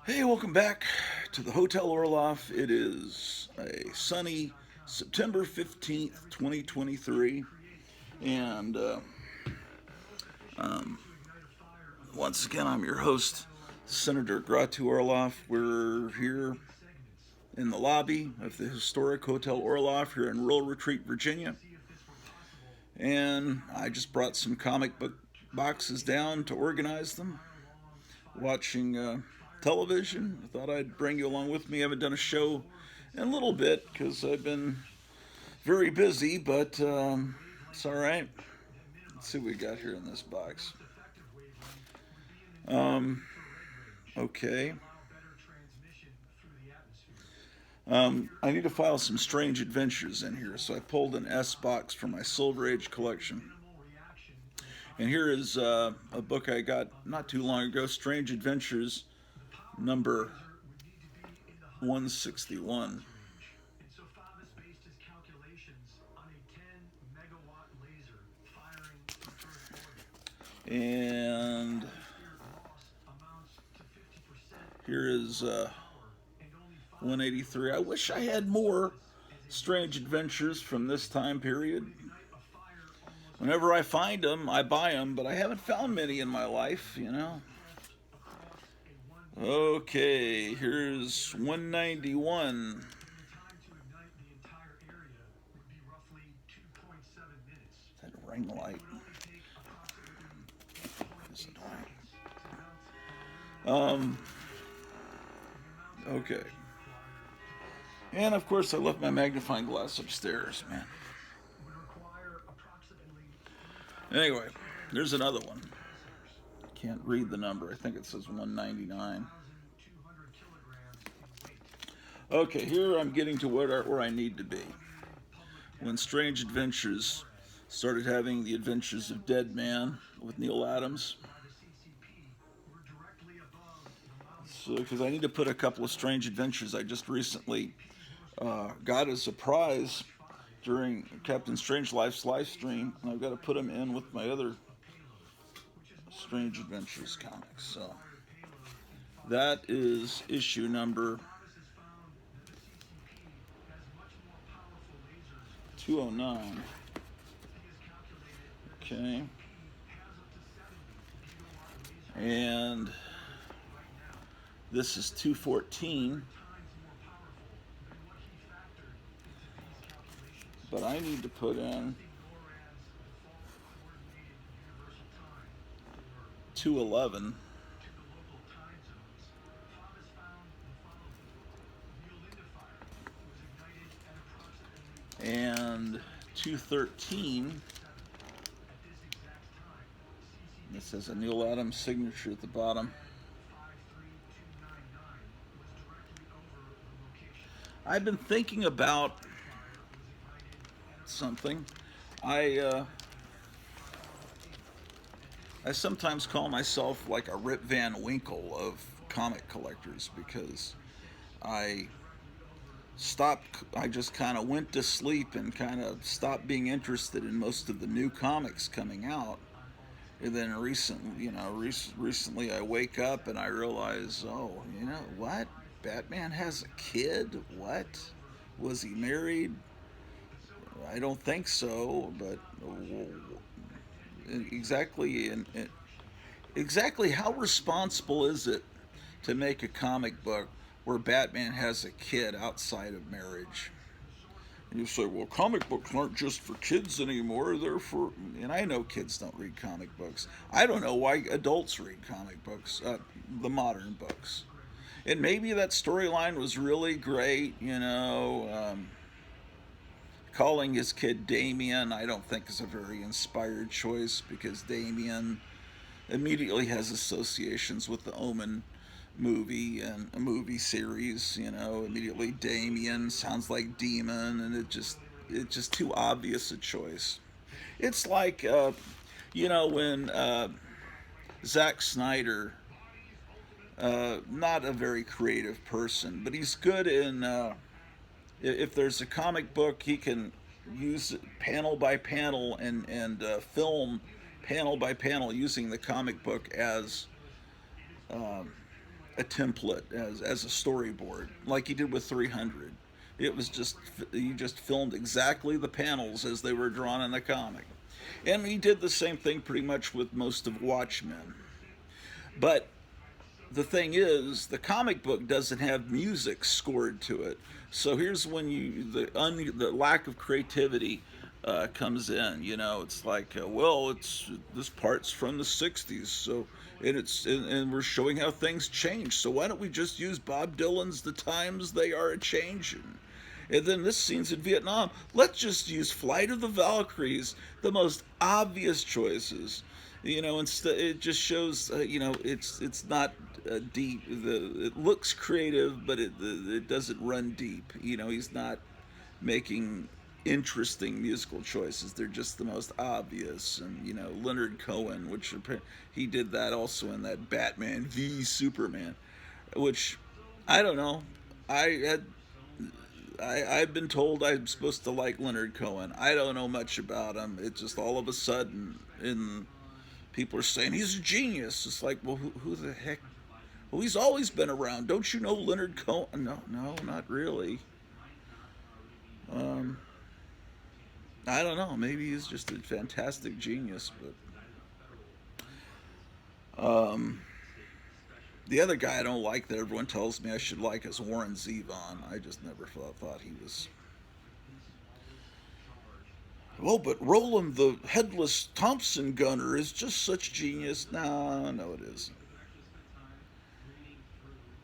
Hey, welcome back to the Hotel Orloff. It is a sunny September 15th, 2023. And once again, I'm your host, Senator Grottu Orloff. We're here in the lobby of the historic Hotel Orloff here in Rural Retreat, Virginia. And I just brought some comic book boxes down to organize them. Watching television. I thought I'd bring you along with me. I haven't done a show in a little bit because I've been very busy, but it's all right. Let's see what we got here in this box. Um, okay. I need to file some strange adventures in here, so I pulled an S box from my Silver Age collection. And here is a book I got not too long ago, Strange Adventures, number 161. And here is 183. I wish I had more strange adventures from this time period. Whenever I find them, I buy them, but I haven't found many in my life. Okay, here's 191. That ring light is annoying. Okay. And of course, I left my magnifying glass upstairs, man. Anyway, there's another one. Can't read the number. I think it says 199. Okay, here I'm getting to where I need to be. When Strange Adventures started having the Adventures of Dead Man with Neil Adams. So, because I need to put a couple of Strange Adventures I just recently got as a prize during Captain Strange Life's live stream, and I've got to put them in with my other Strange Adventures comics. So that is issue number 209. Okay. And this is 214. But I need to put in 211. And 213. This has a Neil Adams signature at the bottom. I've been thinking about something. I I sometimes call myself like a Rip Van Winkle of comic collectors because I I just kind of went to sleep and kind of stopped being interested in most of the new comics coming out. And then recently I wake up and I realize, oh, you know what? Batman has a kid? What? Was he married? I don't think so, but exactly exactly how responsible is it to make a comic book where Batman has a kid outside of marriage? And you say, well, comic books aren't just for kids anymore. They're for, and I know kids don't read comic books. I don't know why adults read comic books, the modern books. And maybe that storyline was really great. Calling his kid Damien, I don't think is a very inspired choice because Damien immediately has associations with the Omen movie and a movie series. Immediately Damien sounds like demon, and it's just too obvious a choice. It's like when Zack Snyder, not a very creative person, but he's good in if there's a comic book, he can use it panel by panel and film panel by panel using the comic book as a template as a storyboard, like he did with 300. It was just he just filmed exactly the panels as they were drawn in the comic, and he did the same thing pretty much with most of Watchmen. But the thing is, the comic book doesn't have music scored to it. So here's when the lack of creativity comes in. You know, it's like, well, it's this part's from the '60s, so and we're showing how things change. So why don't we just use Bob Dylan's "The Times They Are a Changin'"? And then this scene's in Vietnam. Let's just use Flight of the Valkyries, the most obvious choices. You know, instead it just shows. It's not deep. It looks creative, but it doesn't run deep. You know, he's not making interesting musical choices. They're just the most obvious. And you know, Leonard Cohen, which he did that also in that Batman v Superman, which I don't know. I had I've been told I'm supposed to like Leonard Cohen. I don't know much about him. It just all of a sudden, in people are saying he's a genius. It's like, well, who the heck? Well, he's always been around. Don't you know Leonard Cohen? No, no, not really. Um, I don't know. Maybe he's just a fantastic genius, but the other guy I don't like that everyone tells me I should like is Warren Zevon. I just never thought he was. Oh, but Roland the Headless Thompson Gunner is just such genius. No, no, it isn't.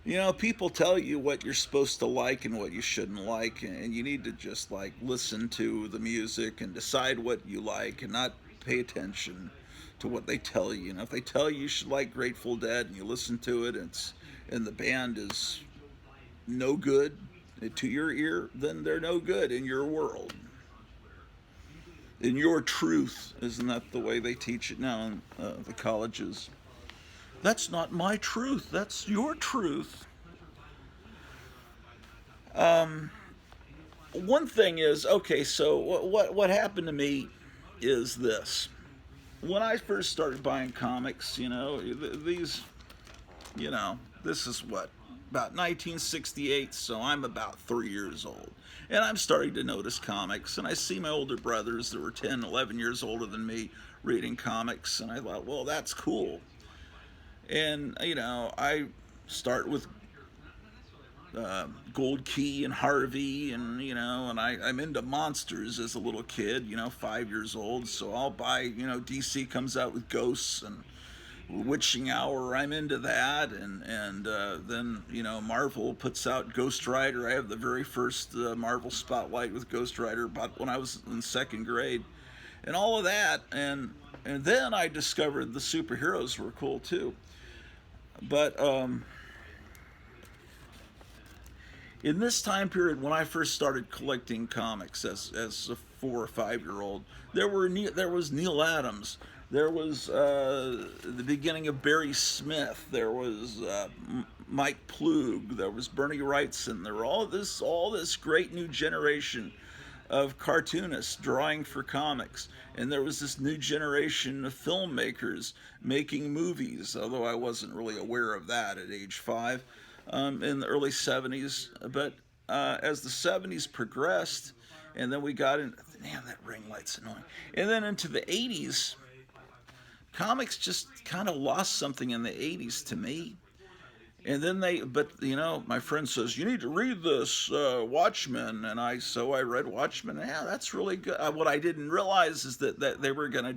You know, people tell you what you're supposed to like and what you shouldn't like, and you need to just like listen to the music and decide what you like and not pay attention to what they tell you. You know, if they tell you you should like Grateful Dead and you listen to it, and the band is no good to your ear, then they're no good in your world. In your truth, isn't that the way they teach it now in the colleges? That's not my truth. That's your truth. Um, One thing is, okay, so what happened to me is this. When I first started buying comics, you know, these, you know, this is what, about 1968, so I'm about 3 years old. And I'm starting to notice comics, and I see my older brothers that were 10, 11 years older than me reading comics, and I thought, well, that's cool. And, you know, I start with Gold Key and Harvey, and I'm into monsters as a little kid, 5 years old. So I'll buy, DC comes out with Ghosts and Witching Hour. I'm into that, and then Marvel puts out Ghost Rider. I have the very first Marvel Spotlight with Ghost Rider, about when I was in second grade, and all of that, and then I discovered the superheroes were cool too. But in this time period when I first started collecting comics as a 4 or 5 year old, there was Neil Adams, there was the beginning of Barry Smith, there was Mike Plug, there was Bernie Wrightson, there were all this great new generation of cartoonists drawing for comics, and there was this new generation of filmmakers making movies. Although I wasn't really aware of that at age 5 in the early '70s. But as the '70s progressed, and then we got in, man, that ring light's annoying. And then into the '80s, comics just kind of lost something in the '80s to me. And then but my friend says you need to read this Watchmen, and I read Watchmen. Yeah, that's really good. What I didn't realize is that they were gonna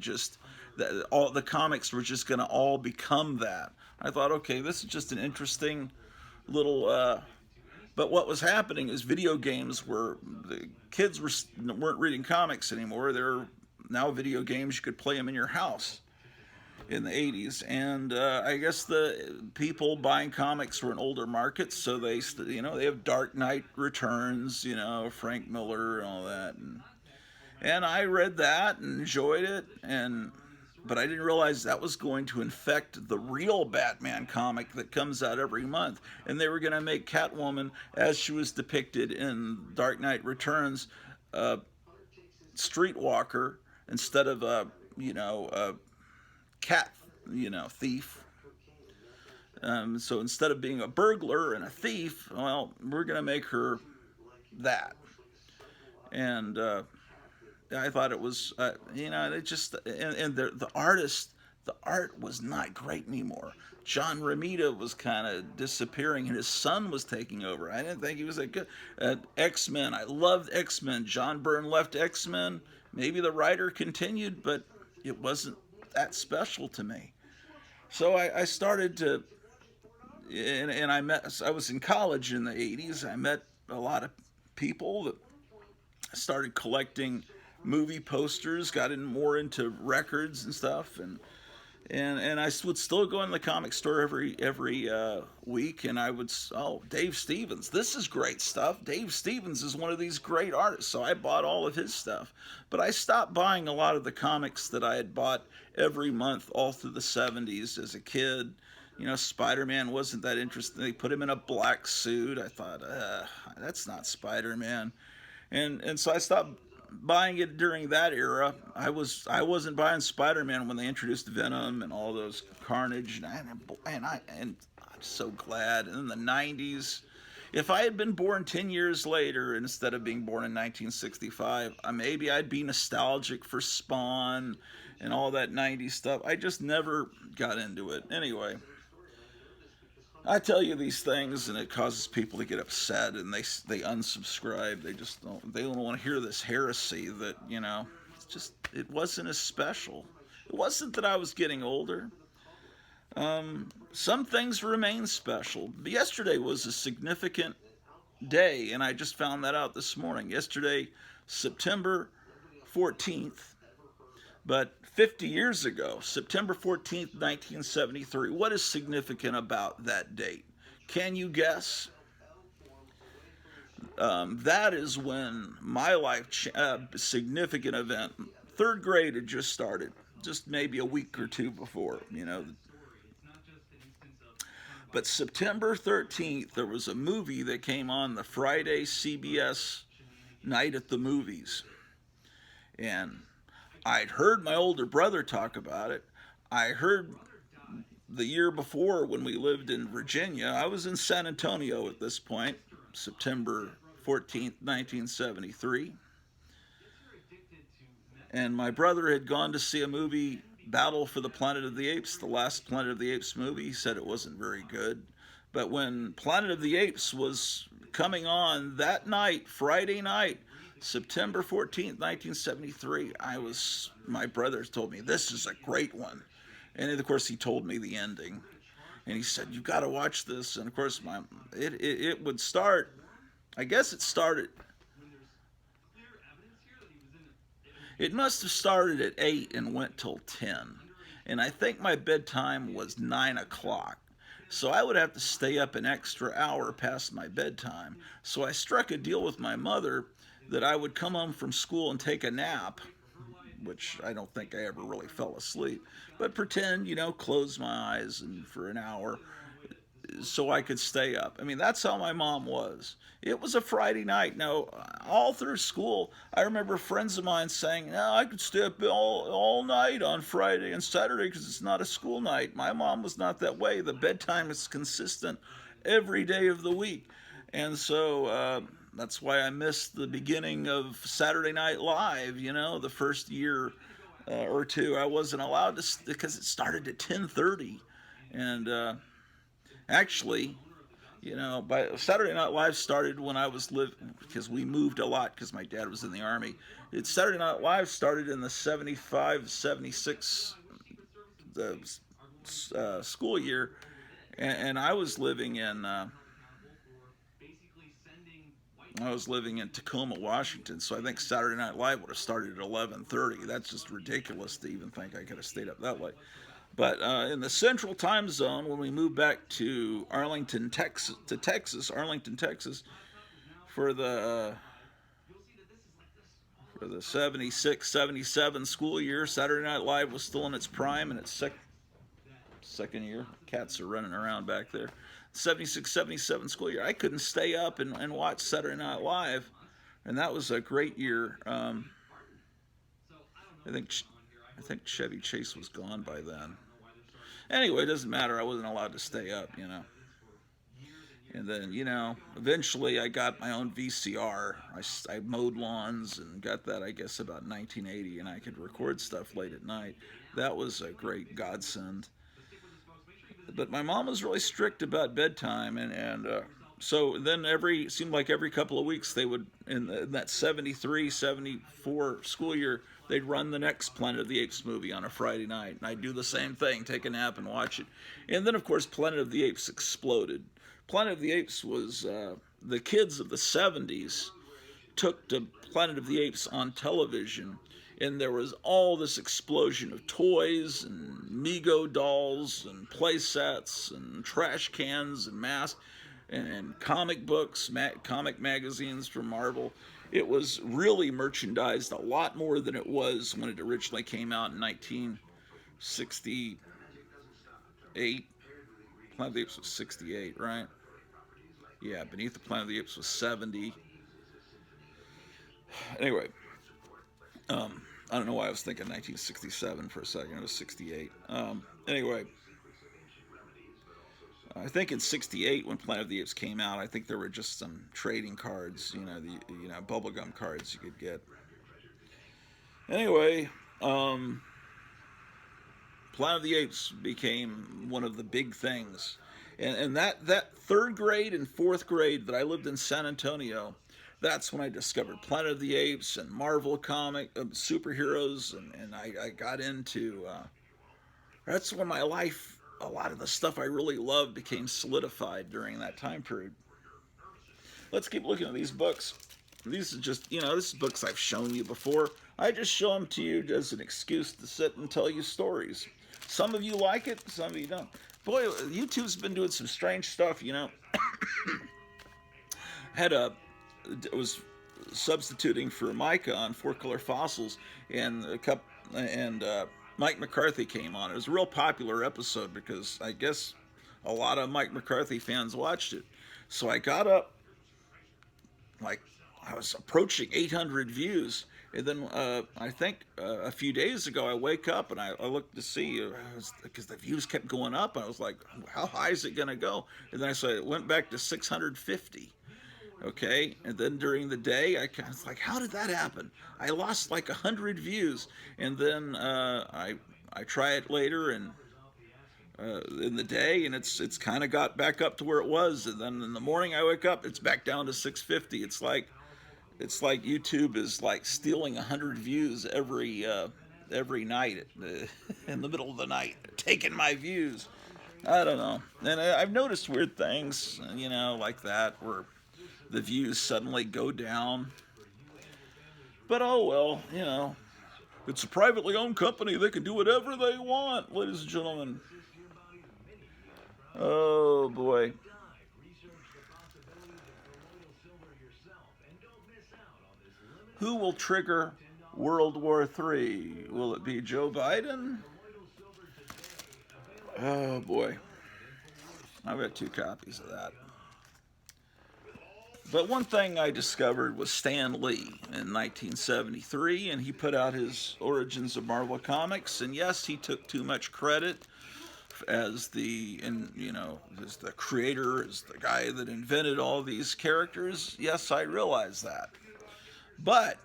that all the comics were just gonna all become that. I thought, okay, this is just an interesting little. But what was happening is video games were the kids weren't reading comics anymore. They're now video games. You could play them in your house in the '80s, and I guess the people buying comics were in older markets, so they have Dark Knight Returns, Frank Miller and all that, and I read that and enjoyed it, but I didn't realize that was going to infect the real Batman comic that comes out every month, and they were going to make Catwoman as she was depicted in Dark Knight Returns, streetwalker instead of a cat thief. So instead of being a burglar and a thief, well, we're going to make her that. And I thought it was, it just, and the artist, the art was not great anymore. John Romita was kind of disappearing, and his son was taking over. I didn't think he was that good. X-Men, I loved X-Men. John Byrne left X-Men. Maybe the writer continued, but it wasn't that special to me. So I started to, and I was in college in the 80s. I met a lot of people that started collecting movie posters, got in more into records and stuff, and I would still go in the comic store every week, and I would, oh, Dave Stevens, this is great stuff. Dave Stevens is one of these great artists, so I bought all of his stuff. But I stopped buying a lot of the comics that I had bought every month all through the 70s as a kid. Spider-Man wasn't that interesting. They put him in a black suit. I thought, that's not Spider-Man. And so I stopped buying it during that era. I wasn't buying Spider-Man when they introduced Venom and all those Carnage, and I'm so glad. In the 90s, if I had been born 10 years later instead of being born in 1965, maybe I'd be nostalgic for Spawn and all that 90s stuff. I just never got into it. Anyway, I tell you these things, and it causes people to get upset, and they unsubscribe. They don't want to hear this heresy that it wasn't as special. It wasn't that I was getting older. Some things remain special. But yesterday was a significant day, and I just found that out this morning. Yesterday, September 14th, but 50 years ago, September 14th, 1973. What is significant about that date? Can you guess? That is when my life, significant event, third grade had just started, just maybe a week or two before. But September 13th, there was a movie that came on the Friday CBS night at the movies. And I'd heard my older brother talk about it. I heard the year before when we lived in Virginia. I was in San Antonio at this point, September 14th, 1973. And my brother had gone to see a movie, Battle for the Planet of the Apes, the last Planet of the Apes movie. He said it wasn't very good. But when Planet of the Apes was coming on that night, Friday night, September 14th, 1973, my brothers told me, this is a great one. And of course, he told me the ending. And he said, you've got to watch this. And of course, it would start, I guess it started, it must have started at 8 and went till 10. And I think my bedtime was 9 o'clock. So I would have to stay up an extra hour past my bedtime. So I struck a deal with my mother that I would come home from school and take a nap, which I don't think I ever really fell asleep, but pretend, close my eyes and for an hour so I could stay up. I mean, that's how my mom was. It was a Friday night. Now, all through school, I remember friends of mine saying, no, I could stay up all night on Friday and Saturday because it's not a school night. My mom was not that way. The bedtime is consistent every day of the week. And so that's why I missed the beginning of Saturday Night Live, the first year or two. I wasn't allowed to, because it started at 10:30. And actually, by Saturday Night Live started when I was living, because we moved a lot because my dad was in the Army. Saturday Night Live started in the 75, 76 school year, and I was living in Tacoma, Washington, so I think Saturday Night Live would have started at 11:30. That's just ridiculous to even think I could have stayed up that late. But in the Central Time Zone, when we moved back to Arlington, Texas, for the 76, 77 school year, Saturday Night Live was still in its prime, and its second year. Cats are running around back there. 76, 77 school year. I couldn't stay up and watch Saturday Night Live, and that was a great year. I think Chevy Chase was gone by then. Anyway, it doesn't matter. I wasn't allowed to stay up, you know. And then, you know, eventually I got my own VCR. I mowed lawns and got that, I guess, about 1980, and I could record stuff late at night. That was a great godsend. But my mom was really strict about bedtime, and so then seemed like every couple of weeks they would, in that 73, 74 school year, they'd run the next Planet of the Apes movie on a Friday night, and I'd do the same thing, take a nap and watch it. And then, of course, Planet of the Apes exploded. Planet of the Apes was the kids of the 70s took to Planet of the Apes on television, and there was all this explosion of toys and Mego dolls and play sets and trash cans and masks and comic books, comic magazines from Marvel. It was really merchandised a lot more than it was when it originally came out in 1968. Planet of the Apes was 68, right? Yeah, Beneath the Planet of the Apes was 70. Anyway, I don't know why I was thinking 1967 for a second. It was 68. Anyway, I think in '68 when Planet of the Apes came out, I think there were just some trading cards, bubblegum cards you could get. Anyway, Planet of the Apes became one of the big things, and that third grade and fourth grade that I lived in San Antonio, that's when I discovered Planet of the Apes and Marvel comic superheroes, and I got into. That's when my life, a lot of the stuff I really loved, became solidified during that time period. Let's keep looking at these books. These are just, this is books I've shown you before. I just show them to you as an excuse to sit and tell you stories. Some of you like it, some of you don't. Boy, YouTube's been doing some strange stuff, was substituting for Micah on Four Color Fossils, and Mike McCarthy came on. It was a real popular episode because I guess a lot of Mike McCarthy fans watched it. So I got up, like I was approaching 800 views, and then I think a few days ago I wake up and I looked to see, because the views kept going up, and I was like, how high is it going to go? And then it went back to 650. Okay, and then during the day, I was like, how did that happen? I lost like 100 views, and then I try it later and in the day, and it's kind of got back up to where it was, and then in the morning I wake up, it's back down to 650. It's like YouTube is like stealing 100 views every night in the middle of the night, taking my views. I don't know, and I've noticed weird things, like that where the views suddenly go down. But oh well, it's a privately owned company. They can do whatever they want, ladies and gentlemen. Oh boy. Who will trigger World War III? Will it be Joe Biden? Oh boy. I've got 2 copies of that. But one thing I discovered was Stan Lee in 1973, and he put out his Origins of Marvel Comics, and yes, he took too much credit as the creator, as the guy that invented all these characters. Yes, I realize that. But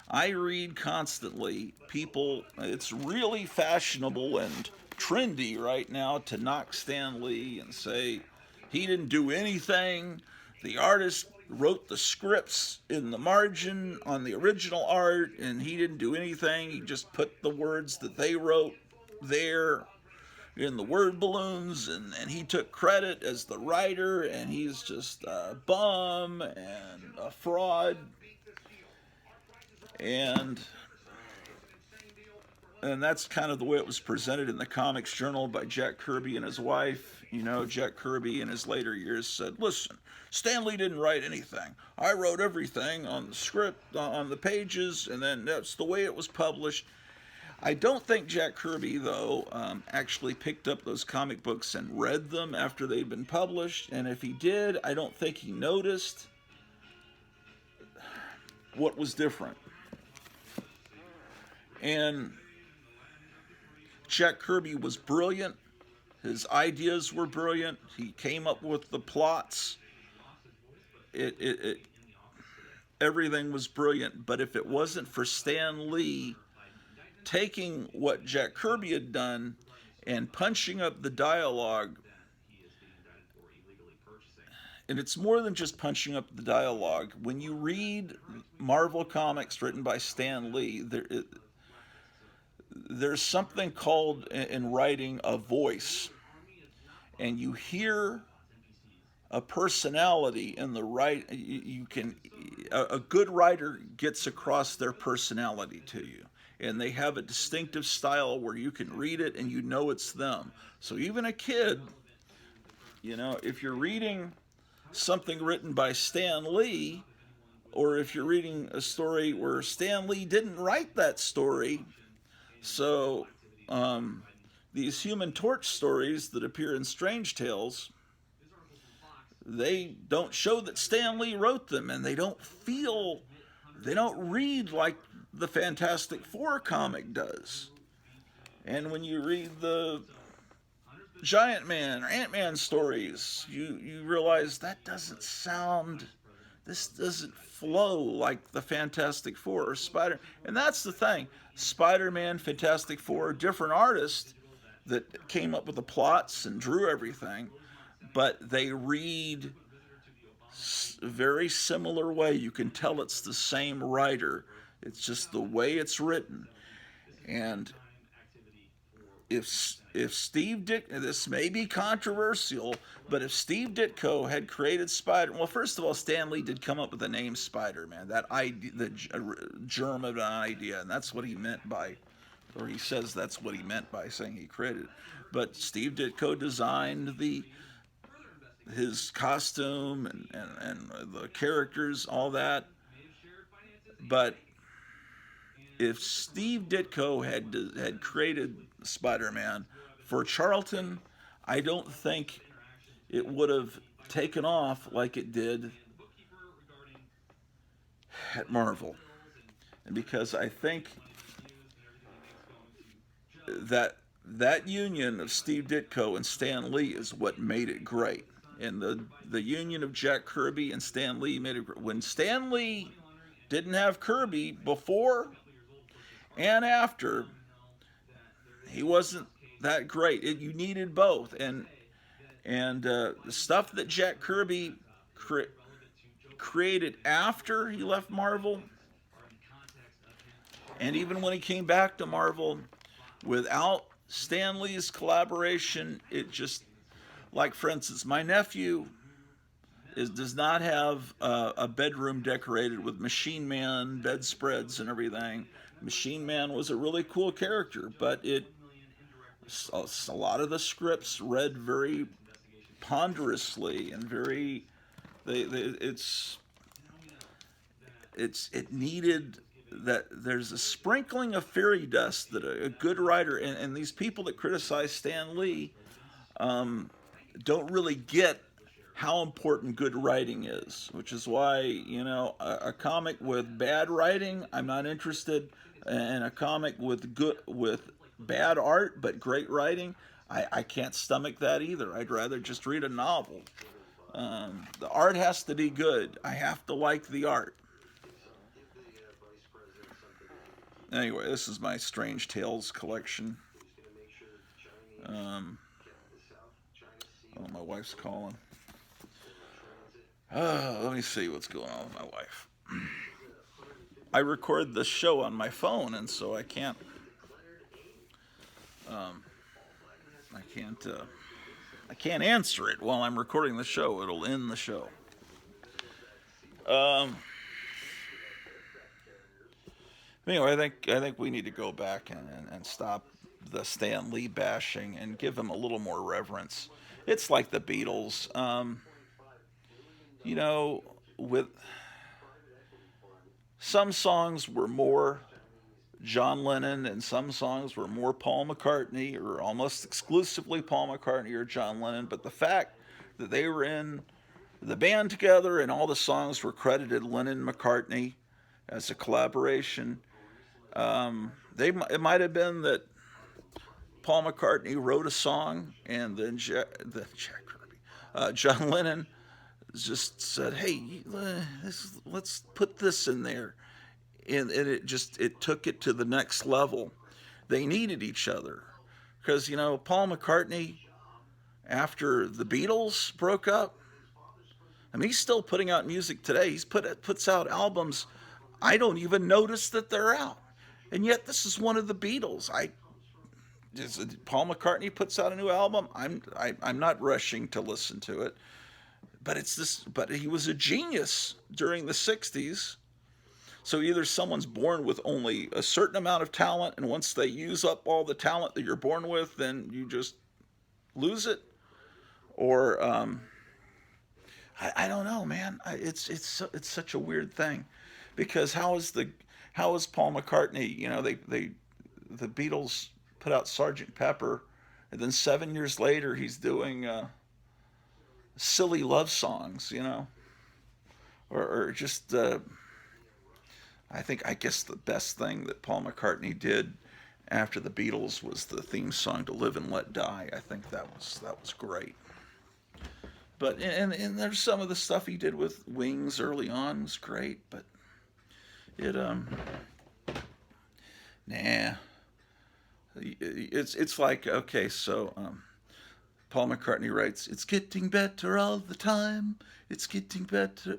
I read constantly it's really fashionable and trendy right now to knock Stan Lee and say he didn't do anything. The artist wrote the scripts in the margin on the original art, and he didn't do anything. He just put the words that they wrote there in the word balloons, and he took credit as the writer, and he's just a bum and a fraud. And that's kind of the way it was presented in the Comics Journal by Jack Kirby and his wife. Jack Kirby in his later years said, listen, Stan Lee didn't write anything. I wrote everything on the script, on the pages, and then that's the way it was published. I don't think Jack Kirby, though, actually picked up those comic books and read them after they'd been published. And if he did, I don't think he noticed what was different. And Jack Kirby was brilliant. His ideas were brilliant. He came up with the plots. It everything was brilliant. But if it wasn't for Stan Lee taking what Jack Kirby had done and punching up the dialogue, and it's more than just punching up the dialogue. When you read Marvel comics written by Stan Lee, there's something called in writing a voice, and you hear a personality in the right. You can a good writer gets across their personality to you, and they have a distinctive style where you can read it and you know it's them. So even a kid, if you're reading something written by Stan Lee, or if you're reading a story where Stan Lee didn't write that story, so these Human Torch stories that appear in Strange Tales, they don't show that Stan Lee wrote them, and they don't read like the Fantastic Four comic does. And when you read the Giant Man or Ant-Man stories, you realize this doesn't flow like the Fantastic Four or Spider. And that's the thing. Spider-Man, Fantastic Four, different artists that came up with the plots and drew everything, but they read a very similar way. You can tell it's the same writer. It's just the way it's written. And if Steve Ditko, this may be controversial, but if Steve Ditko had created well, first of all, Stan Lee did come up with the name Spider-Man, that idea, the germ of an idea, and that's what he meant by, or he says that's what he meant by saying he created. But Steve Ditko designed his costume and the characters, all that. But if Steve Ditko had created Spider-Man for Charlton, I don't think it would have taken off like it did at Marvel. And because I think that union of Steve Ditko and Stan Lee is what made it great. And the union of Jack Kirby and Stan Lee made it great. When Stan Lee didn't have Kirby before and after, he wasn't that great. You needed both, and the stuff that Jack Kirby created after he left Marvel, and even when he came back to Marvel, without Stan Lee's collaboration, it just, like for instance, my nephew does not have a bedroom decorated with Machine Man bedspreads and everything. Machine Man was a really cool character, but a lot of the scripts read very ponderously and very it needed that there's a sprinkling of fairy dust that a good writer and these people that criticize Stan Lee don't really get how important good writing is, which is why a comic with bad writing I'm not interested, and a comic with bad art but great writing, I can't stomach that either. I'd rather just read a novel. The art has to be good. I have to like the art. Anyway, this is my Strange Tales collection. Oh, my wife's calling. Let me see what's going on with my wife. I record the show on my phone, and so I can't answer it while I'm recording the show. It'll end the show. Anyway, I think we need to go back and stop the Stan Lee bashing and give him a little more reverence. It's like the Beatles. With some songs were more John Lennon and some songs were more Paul McCartney, or almost exclusively Paul McCartney or John Lennon, but the fact that they were in the band together and all the songs were credited Lennon and McCartney as a collaboration, it might have been that Paul McCartney wrote a song, and then John Lennon just said, "Hey, let's put this in there," and it took it to the next level. They needed each other because Paul McCartney, after the Beatles broke up, I mean, he's still putting out music today. Puts out albums. I don't even notice that they're out, and yet this is one of the Beatles. Paul McCartney puts out a new album. I'm not rushing to listen to it, but it's this. But he was a genius during the '60s. So either someone's born with only a certain amount of talent, and once they use up all the talent that you're born with, then you just lose it, or I don't know, man. It's such a weird thing, because how is Paul McCartney? The Beatles put out Sergeant Pepper, and then 7 years later he's doing silly love songs, or just I guess the best thing that Paul McCartney did after the Beatles was the theme song to Live and Let Die. I think that was great. But and there's some of the stuff he did with Wings early on was great, but it nah. It's like, okay, so Paul McCartney writes, "It's getting better all the time. It's getting better."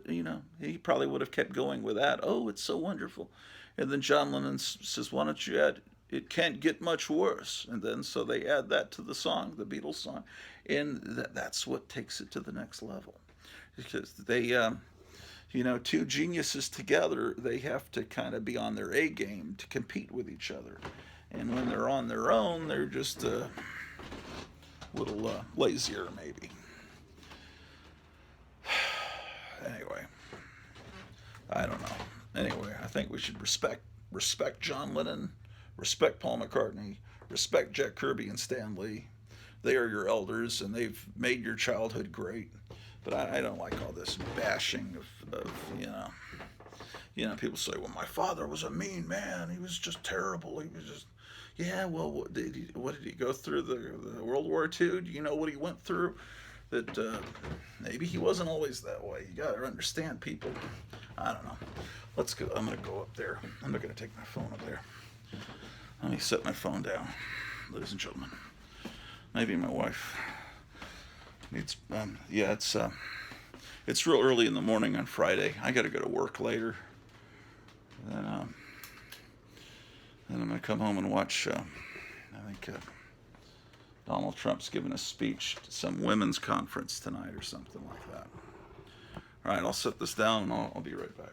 He probably would have kept going with that. Oh, it's so wonderful. And then John Lennon says, "Why don't you add, it can't get much worse?" And then so they add that to the song, the Beatles song. And that's what takes it to the next level. Because two geniuses together, they have to kind of be on their A game to compete with each other. And when they're on their own, they're just a little lazier, maybe. Anyway, I don't know. Anyway, I think we should respect John Lennon, respect Paul McCartney, respect Jack Kirby and Stan Lee. They are your elders, and they've made your childhood great. But I don't like all this bashing of people say, "Well, my father was a mean man. He was just terrible. He was just." Yeah, well, what did he go through the World War II? Do you know what he went through? That maybe he wasn't always that way. You got to understand people. I don't know. Let's go. I'm going to go up there. I'm not going to take my phone up there. Let me set my phone down, ladies and gentlemen. Maybe my wife needs. Yeah, it's real early in the morning on Friday. I got to go to work later. Then I'm going to come home and watch. I think Donald Trump's giving a speech to some women's conference tonight or something like that. All right, I'll set this down and I'll be right back.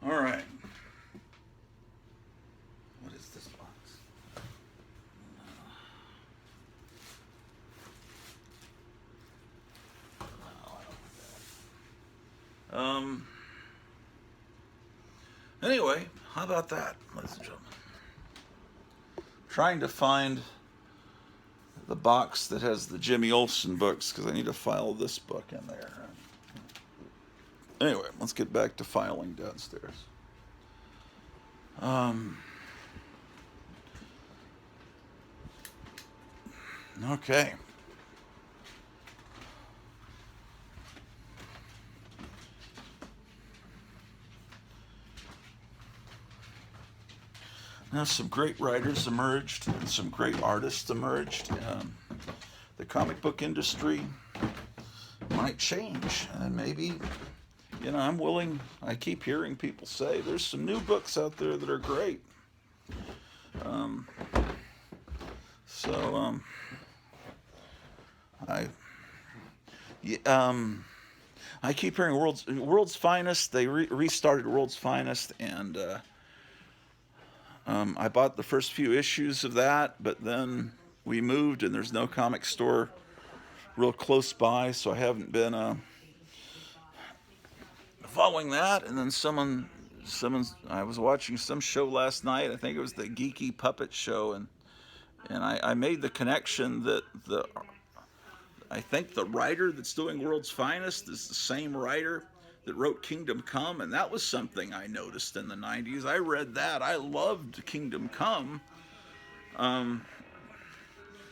All right. What is this box? No, I don't want Um, anyway, how about that, ladies and gentlemen? Trying to find the box that has the Jimmy Olsen books because I need to file this book in there. Anyway, let's get back to filing downstairs. Okay. Now, some great writers emerged and some great artists emerged. The comic book industry might change, and maybe, I'm willing. I keep hearing people say there's some new books out there that are great. I keep hearing World's Finest. They restarted World's Finest, and I bought the first few issues of that, but then we moved, and there's no comic store real close by, so I haven't been following that. And then I was watching some show last night. I think it was the Geeky Puppet Show, and I made the connection that I think the writer that's doing World's Finest is the same writer that wrote Kingdom Come, and that was something I noticed in the 90s. I read that. I loved Kingdom Come.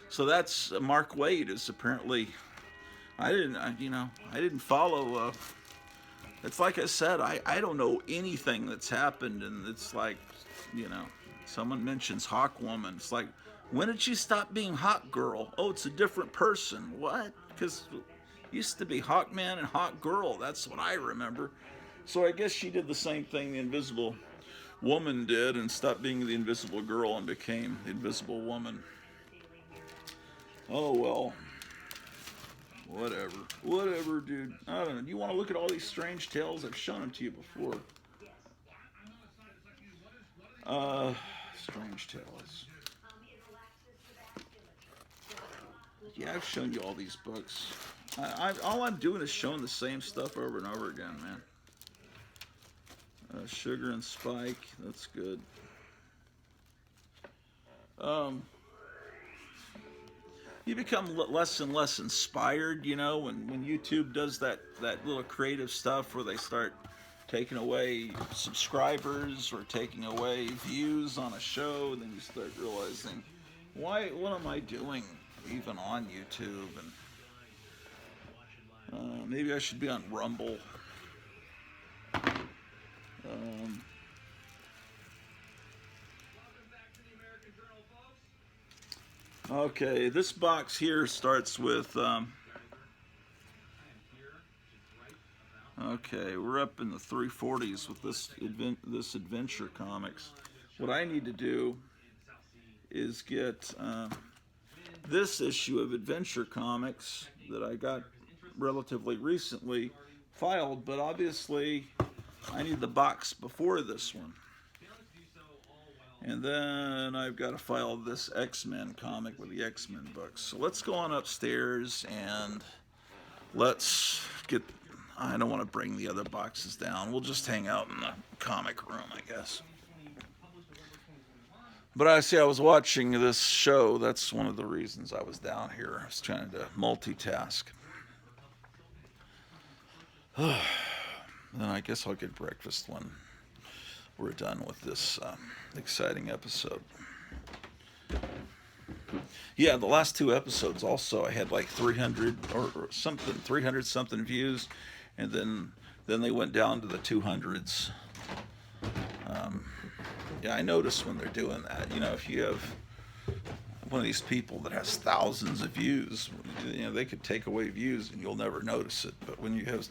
So that's Mark Waid is apparently. I didn't follow. It's like I said, I don't know anything that's happened, and it's like, someone mentions Hawk Woman. It's like, when did she stop being Hawk Girl? Oh, it's a different person. What? Because it used to be Hawkman and Hawk Girl. That's what I remember. So I guess she did the same thing the Invisible Woman did and stopped being the Invisible Girl and became the Invisible Woman. Oh, well. Whatever, dude. I don't know. Do you want to look at all these strange tales? I've shown them to you before. Strange tales. Yeah, I've shown you all these books. All I'm doing is showing the same stuff over and over again, man. Sugar and Spike. That's good. You become less and less inspired, when YouTube does that little creative stuff where they start taking away subscribers or taking away views on a show, and then you start realizing, what am I doing even on YouTube? And maybe I should be on Rumble. Okay, this box here starts with, okay, we're up in the 340s with this Adventure Comics. What I need to do is get this issue of Adventure Comics that I got relatively recently filed, but obviously I need the box before this one. And then I've got to file this X-Men comic with the X-Men books. So let's go on upstairs and let's get... I don't want to bring the other boxes down. We'll just hang out in the comic room, I guess. But I was watching this show. That's one of the reasons I was down here. I was trying to multitask. Then I guess I'll get breakfast when we're done with this exciting episode. Yeah, the last two episodes also I had like 300 or something, 300 something views, and then they went down to the 200s. Yeah, I notice when they're doing that. If you have one of these people that has thousands of views, they could take away views and you'll never notice it. But when you have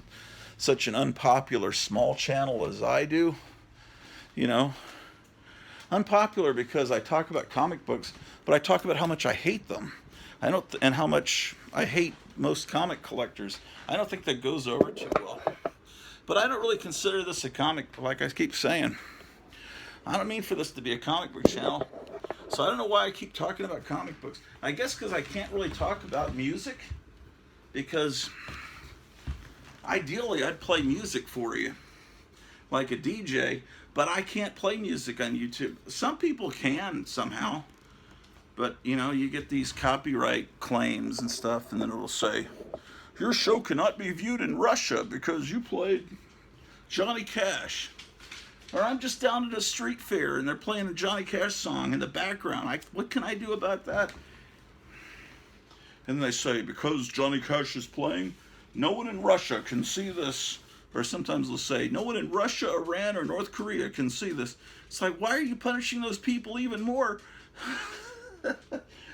such an unpopular small channel as I do, unpopular because I talk about comic books, but I talk about how much I hate them. And how much I hate most comic collectors. I don't think that goes over too well. But I don't really consider this a comic, like I keep saying. I don't mean for this to be a comic book channel. So I don't know why I keep talking about comic books. I guess because I can't really talk about music. Because Ideally, I'd play music for you, like a DJ, but I can't play music on YouTube. Some people can somehow, but you know, you get these copyright claims and stuff, and then it'll say, your show cannot be viewed in Russia because you played Johnny Cash. Or I'm just down at a street fair and they're playing a Johnny Cash song in the background. What can I do about that? And they say, because Johnny Cash is playing, no one in Russia can see this. Or sometimes they'll say, no one in Russia, Iran, or North Korea can see this. It's like, why are you punishing those people even more?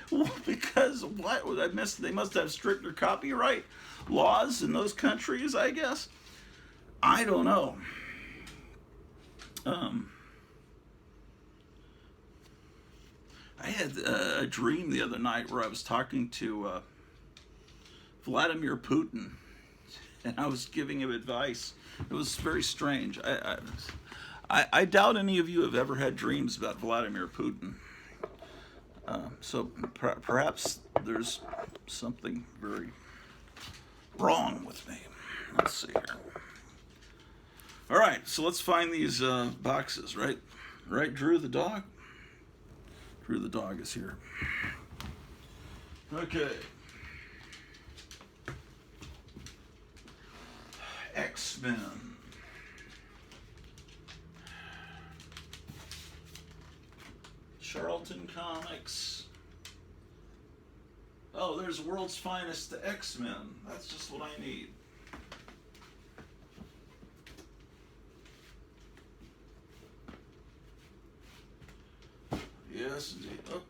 Well, because what? They must have stricter copyright laws in those countries, I guess. I don't know. I had a dream the other night where I was talking to Vladimir Putin, and I was giving him advice. It was very strange. I doubt any of you have ever had dreams about Vladimir Putin. So perhaps there's something very wrong with me. Let's see here. All right, so let's find these boxes, right? Right, Drew the dog? Drew the dog is here. Okay. X-Men. Charlton Comics. Oh, there's World's Finest X-Men. That's just what I need. Yes, indeed. Oh.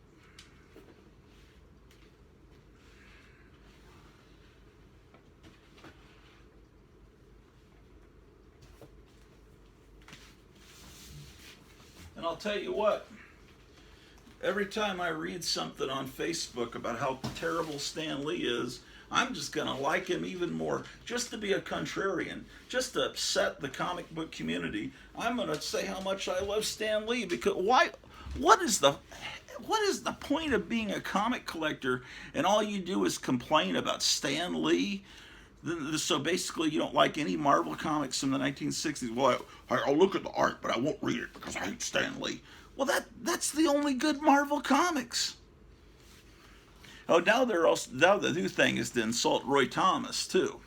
And I'll tell you what, every time I read something on Facebook about how terrible Stan Lee is, I'm just going to like him even more, just to be a contrarian, just to upset the comic book community. I'm going to say how much I love Stan Lee, because why? What is the point of being a comic collector and all you do is complain about Stan Lee? So basically, you don't like any Marvel comics from the 1960s. Well, I'll look at the art, but I won't read it because I hate Stan Lee. Well, that's the only good Marvel comics. Oh, now the new thing is to insult Roy Thomas too.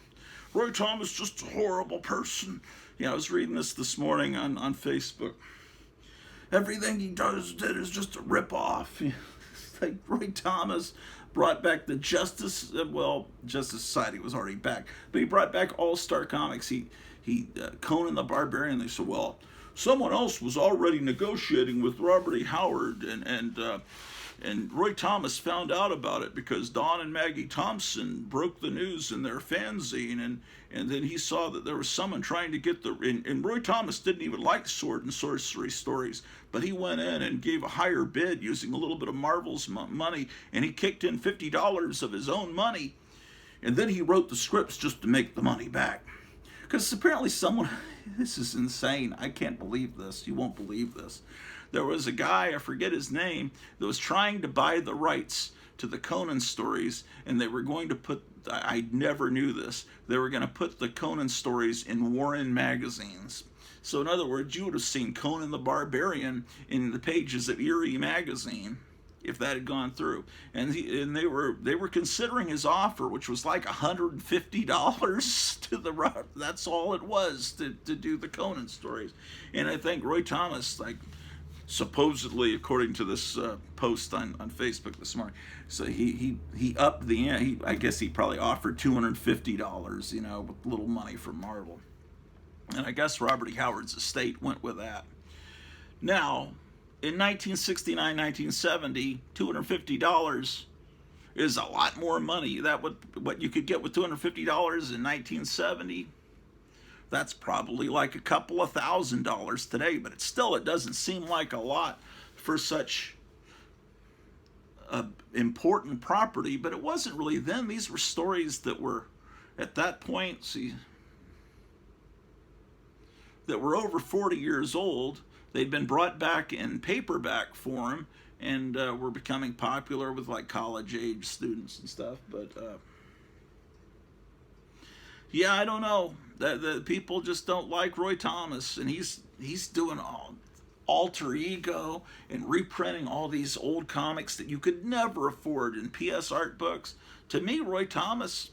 Roy Thomas just a horrible person. Yeah, I was reading this morning on Facebook. Everything he did is just a ripoff. It's like Roy Thomas brought back the Justice Society was already back, but he brought back All-Star Comics. He Conan the Barbarian. They said, well, someone else was already negotiating with Robert E. Howard, and Roy Thomas found out about it because Don and Maggie Thompson broke the news in their fanzine, and then he saw that there was someone trying to get and Roy Thomas didn't even like sword and sorcery stories, but he went in and gave a higher bid using a little bit of Marvel's money, and he kicked in $50 of his own money, and then he wrote the scripts just to make the money back. Because apparently someone, this is insane, I can't believe this, you won't believe this. There was a guy, I forget his name, that was trying to buy the rights to the Conan stories, and they were going to put, I never knew this, they were going to put the Conan stories in Warren magazines. So in other words, you would have seen Conan the Barbarian in the pages of Eerie magazine if that had gone through. And they were considering his offer, which was like $150 to the, that's all it was to do the Conan stories. And I think Roy Thomas, like, supposedly, according to this post on Facebook this morning, so he upped the, I guess he probably offered $250, with a little money from Marvel. And I guess Robert E. Howard's estate went with that. Now, in 1969, 1970, $250 is a lot more money. What you could get with $250 in 1970, that's probably like a couple of $1,000s today, but it doesn't seem like a lot for such important property. But it wasn't really then. These were stories that were, at that point, that were over 40 years old. They'd been brought back in paperback form and were becoming popular with like college-age students and stuff. But Yeah, I don't know. The people just don't like Roy Thomas, and he's doing all alter ego and reprinting all these old comics that you could never afford in PS art books. To me, Roy Thomas,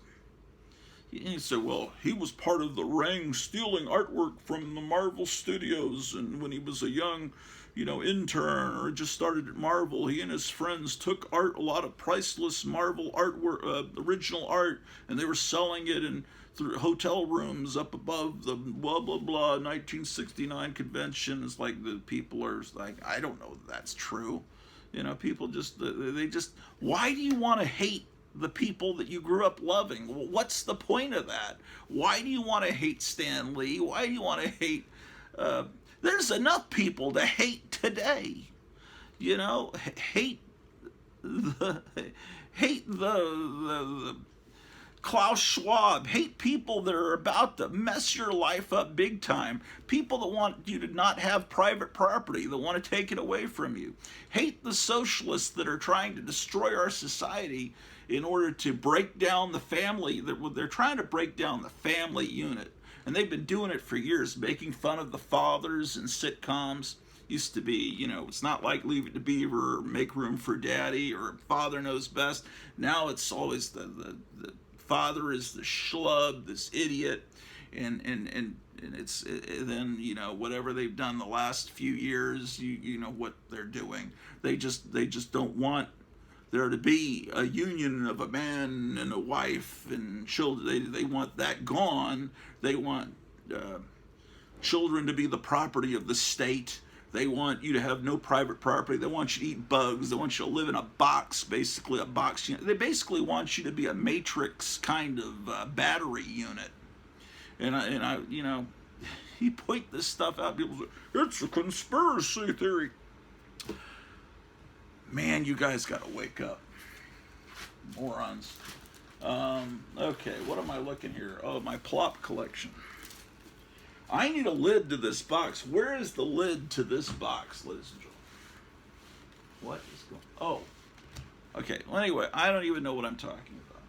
he said, well, he was part of the ring stealing artwork from the Marvel Studios, and when he was a young, intern or just started at Marvel, he and his friends took a lot of priceless Marvel artwork, original art, and they were selling it in through hotel rooms up above the blah blah blah 1969 convention. It's like the people are like, I don't know if that's true. People just they just. Why do you want to hate the people that you grew up loving? What's the point of that? Why do you want to hate Stan Lee? Why do you want to hate? There's enough people to hate today. Hate the the Klaus Schwab. Hate people that are about to mess your life up big time. People that want you to not have private property, that want to take it away from you. Hate the socialists that are trying to destroy our society in order to break down the family. They're trying to break down the family unit. And they've been doing it for years, making fun of the fathers in sitcoms. Used to be, it's not like Leave It to Beaver or Make Room for Daddy or Father Knows Best. Now it's always the father is the schlub, this idiot, and it's then whatever they've done the last few years, you know what they're doing. They just don't want there to be a union of a man and a wife and children. They want that gone. They want children to be the property of the state. They want you to have no private property. They want you to eat bugs. They want you to live in a box, basically a box unit. They basically want you to be a matrix kind of battery unit. And I, you point this stuff out. People say it's a conspiracy theory. Man, you guys got to wake up, morons. Okay, what am I looking here? Oh, my plop collection. I need a lid to this box. Where is the lid to this box, ladies and gentlemen? What is going on? Oh. Okay, well, anyway, I don't even know what I'm talking about.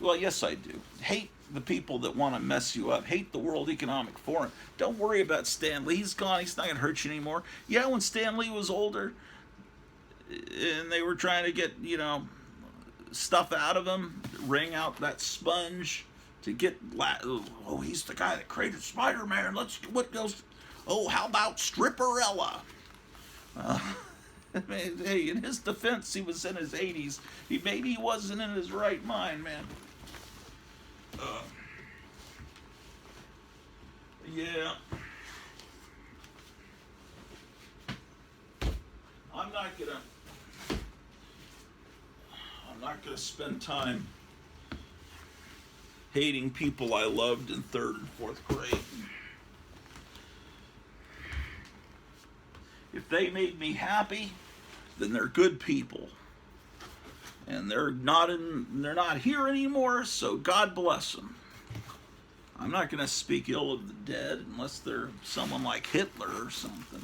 Well, yes, I do. Hate the people that want to mess you up. Hate the World Economic Forum. Don't worry about Stan Lee. He's gone. He's not going to hurt you anymore. Yeah, when Stan Lee was older and they were trying to get, stuff out of him, wring out that sponge to get, he's the guy that created Spider-Man. What goes, how about Stripperella? Hey, in his defense, he was in his 80s. Maybe he wasn't in his right mind, man. Yeah. I'm not gonna spend time hating people I loved in 3rd and 4th grade. If they made me happy, then they're good people. And they're not here anymore, so God bless them. I'm not going to speak ill of the dead unless they're someone like Hitler or something.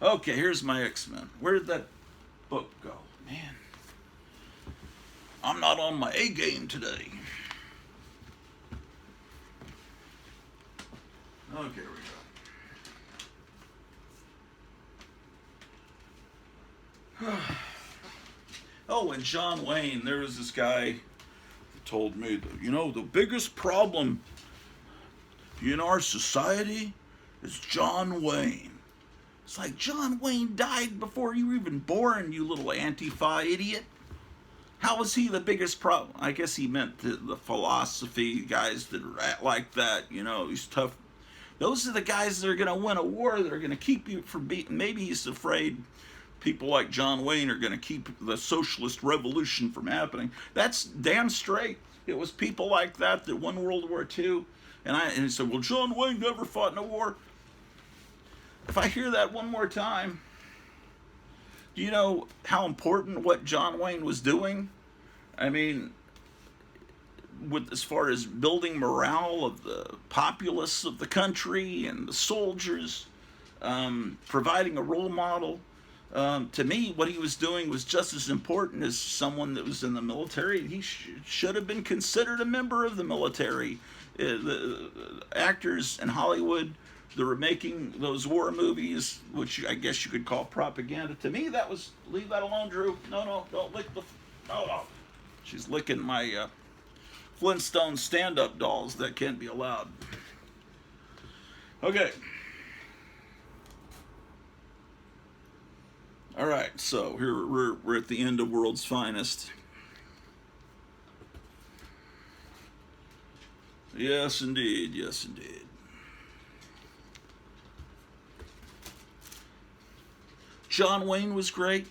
Okay, here's my X-Men. Where did that book go? Man, I'm not on my A game today. Okay, here we go. Oh, and John Wayne, there was this guy that told me that, the biggest problem in our society is John Wayne. It's like, John Wayne died before you were even born, you little Antifa idiot. How was he the biggest problem? I guess he meant the philosophy guys that are like that, he's tough. Those are the guys that are going to win a war, that are going to keep you from being, maybe he's afraid people like John Wayne are going to keep the socialist revolution from happening. That's damn straight. It was people like that won World War II. And he said, well, John Wayne never fought in a war. If I hear that one more time, do you know how important what John Wayne was doing? I mean, as far as building morale of the populace of the country and the soldiers, providing a role model. To me, what he was doing was just as important as someone that was in the military. He should have been considered a member of the military. The actors in Hollywood that were making those war movies, which I guess you could call propaganda. To me, that was leave that alone, Drew. No, no, don't lick the. No, no. She's licking my Flintstone stand-up dolls. That can't be allowed. Okay. All right, so here we're at the end of World's Finest. Yes, indeed. Yes, indeed. John Wayne was great.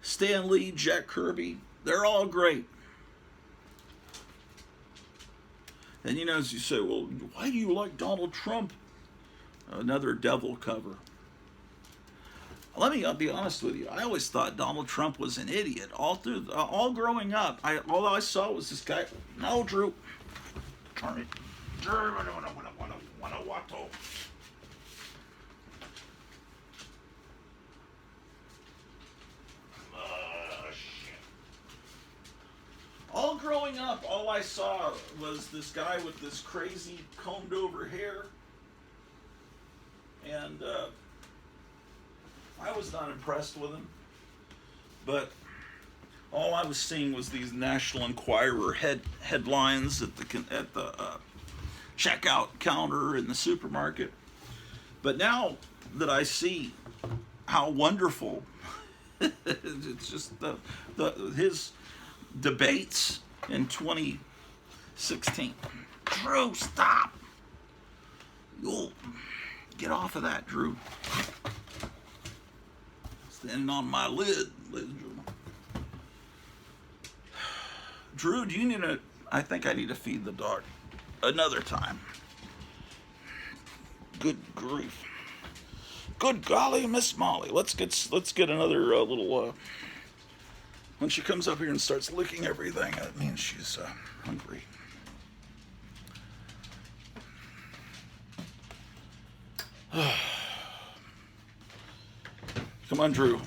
Stan Lee, Jack Kirby, they're all great. And you know, as you say, well, why do you like Donald Trump? Another devil cover. I'll be honest with you. I always thought Donald Trump was an idiot all growing up. All I saw was this guy. No, Drew. Turn it. Drew, all growing up, all I saw was this guy with this crazy combed over hair, and I was not impressed with him. But all I was seeing was these National Enquirer headlines at the checkout counter in the supermarket. But now that I see how wonderful, it's just his debates in 2016. Drew, stop! You'll get off of that, Drew. Standing on my lid, ladies and gentlemen. Drew, do you need to? I think I need to feed the dog another time. Good grief. Good golly, Miss Molly. Let's get another little. When she comes up here and starts licking everything, that means she's hungry. Come on, Drew.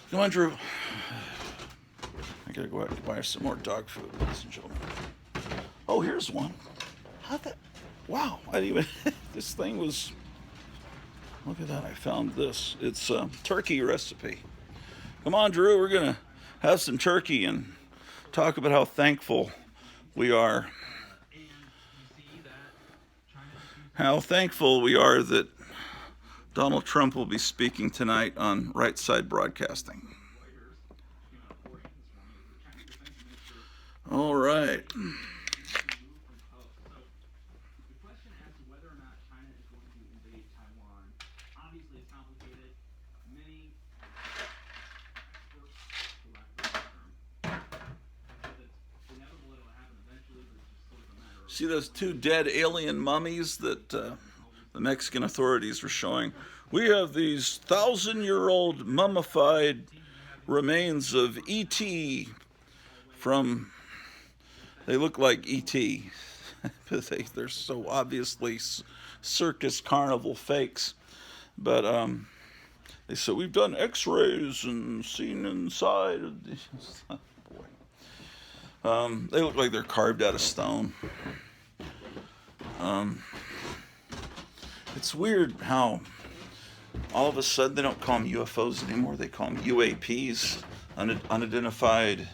Come on, Drew. I gotta go out and buy some more dog food, ladies and gentlemen. Oh, here's one. How that? Wow, I didn't even. This thing was. Look at that! I found this. It's a turkey recipe. Come on, Drew. We're gonna have some turkey and talk about how thankful we are. How thankful we are that Donald Trump will be speaking tonight on Right Side Broadcasting. All right. See those two dead alien mummies that the Mexican authorities were showing? We have these 1,000-year-old mummified remains of E.T. from. They look like E.T. They're so obviously circus carnival fakes. But they said, we've done x-rays and seen inside of these. Boy. They look like they're carved out of stone. It's weird how all of a sudden they don't call them UFOs anymore. They call them UAPs, unidentified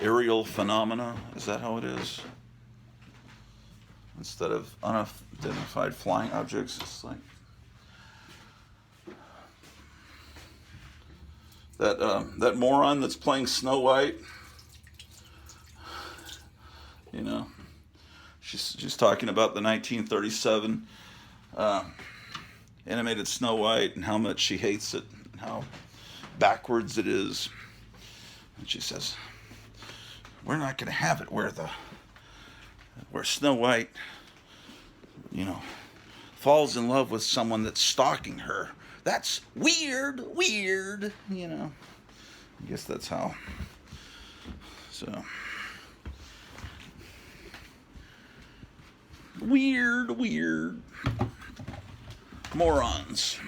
aerial phenomena. Is that how it is? Instead of unidentified flying objects, it's like that moron that's playing Snow White. You know, she's talking about the 1937 animated Snow White and how much she hates it and how backwards it is. And she says, we're not going to have it where Snow White, you know, falls in love with someone that's stalking her. That's weird, you know. I guess that's how. So. Weird morons.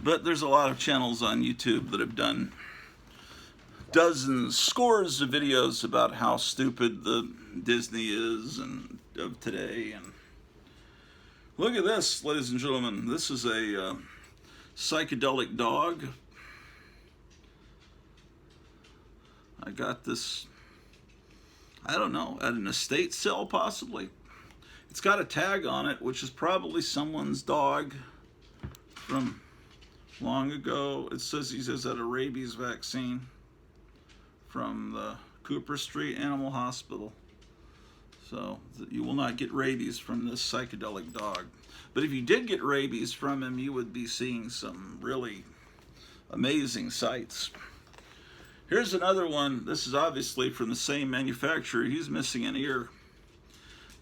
But there's a lot of channels on YouTube that have done dozens, scores of videos about how stupid the Disney is and of today. And look at this, ladies and gentlemen. This is a psychedelic dog. I got this, I don't know, at an estate sale possibly. It's got a tag on it, which is probably someone's dog from long ago. It says he says had a rabies vaccine from the Cooper Street Animal Hospital. So you will not get rabies from this psychedelic dog. But if you did get rabies from him, you would be seeing some really amazing sights. Here's another one. This is obviously from the same manufacturer. He's missing an ear.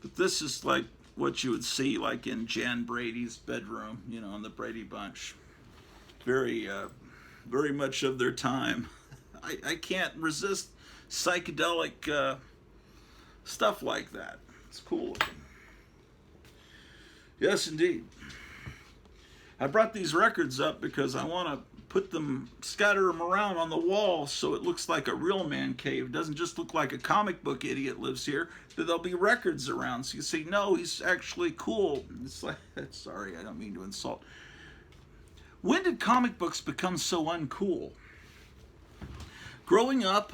But this is like what you would see like in Jan Brady's bedroom, you know, in the Brady Bunch. Very much of their time. I can't resist psychedelic stuff like that. It's cool looking. Yes, indeed. I brought these records up because I want to put them, scatter them around on the wall so it looks like a real man cave. It doesn't just look like a comic book idiot lives here. There'll be records around so you say, no, he's actually cool. It's like, sorry, I don't mean to insult. When did comic books become so uncool? Growing up,